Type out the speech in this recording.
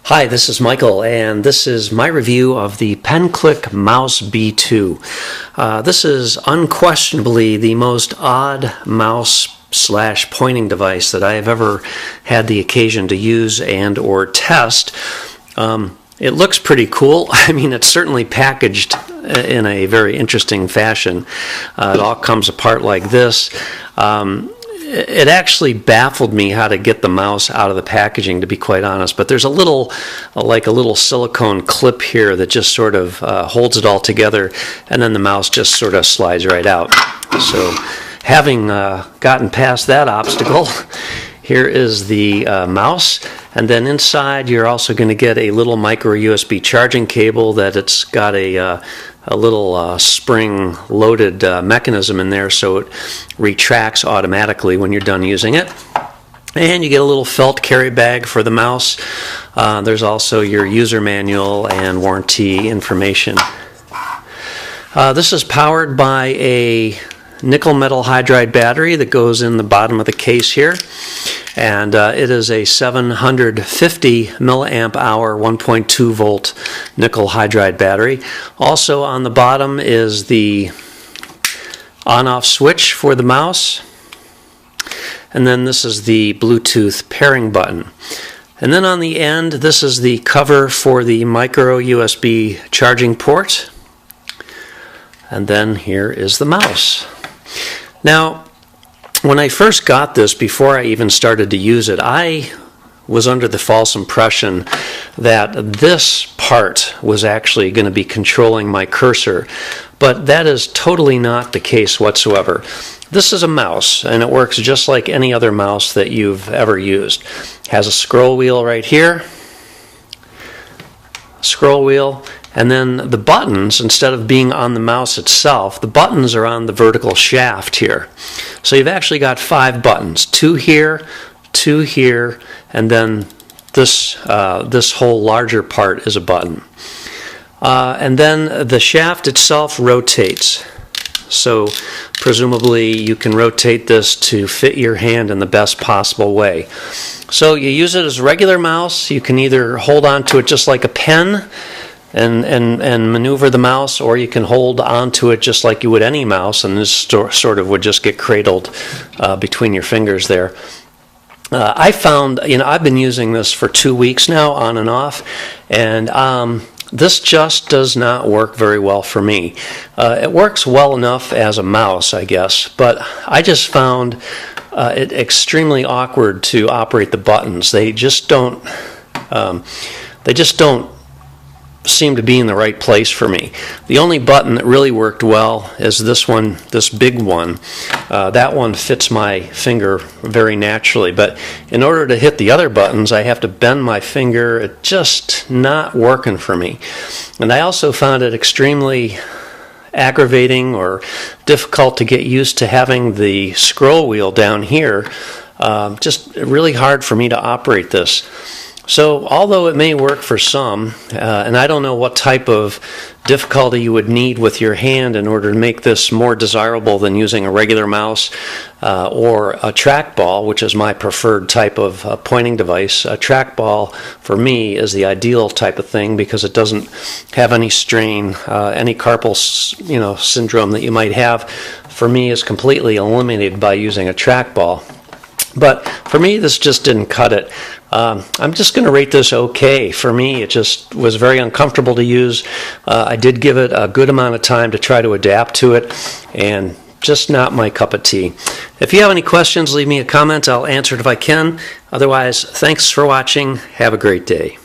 Hi, this is Michael, and this is my review of the Penclic Mouse B2. This is unquestionably the most odd mouse/pointing device that I have ever had the occasion to use and or test. It looks pretty cool. I mean, it's certainly packaged in a very interesting fashion. It all comes apart like this. It actually baffled me how to get the mouse out of the packaging, to be quite honest. But there's a little silicone clip here that just sort of holds it all together, and then the mouse just sort of slides right out. So, having gotten past that obstacle, here is the mouse, and then inside you're also going to get a little micro USB charging cable that it's got a little spring-loaded mechanism in there, so it retracts automatically when you're done using it. And you get a little felt carry bag for the mouse. There's also your user manual and warranty information. This is powered by a nickel metal hydride battery that goes in the bottom of the case here, and it is a 750 milliamp hour 1.2 volt nickel hydride battery. Also on the bottom is the on-off switch for the mouse, and then this is the Bluetooth pairing button. And then on the end, this is the cover for the micro USB charging port, and then here is the mouse. Now, when I first got this, before I even started to use it, I was under the false impression that this part was actually going to be controlling my cursor, but that is totally not the case whatsoever. This is a mouse, and it works just like any other mouse that you've ever used. It has a scroll wheel right here, scroll wheel, and then the buttons, instead of being on the mouse itself, the buttons are on the vertical shaft here. So you've actually got 5 buttons, 2 here, and then this whole larger part is a button. And then the shaft itself rotates. So presumably you can rotate this to fit your hand in the best possible way. So you use it as a regular mouse. You can either hold on to it just like a pen and maneuver the mouse, or you can hold onto it just like you would any mouse, and this sort of would just get cradled between your fingers there. I found, I've been using this for 2 weeks now, on and off, and this just does not work very well for me. It works well enough as a mouse, I guess, but I just found it extremely awkward to operate the buttons. They just don't seem to be in the right place for me. The only button that really worked well is this one, this big one. That one fits my finger very naturally, but in order to hit the other buttons, I have to bend my finger. It's just not working for me. And I also found it extremely aggravating or difficult to get used to having the scroll wheel down here. Just really hard for me to operate this. So although it may work for some, and I don't know what type of difficulty you would need with your hand in order to make this more desirable than using a regular mouse or a trackball, which is my preferred type of pointing device. A trackball for me is the ideal type of thing because it doesn't have any strain, any carpal syndrome that you might have. For me, is completely eliminated by using a trackball. But for me, this just didn't cut it. I'm just going to rate this okay. For me, it just was very uncomfortable to use. I did give it a good amount of time to try to adapt to it, and just not my cup of tea. If you have any questions, leave me a comment. I'll answer it if I can. Otherwise, thanks for watching. Have a great day.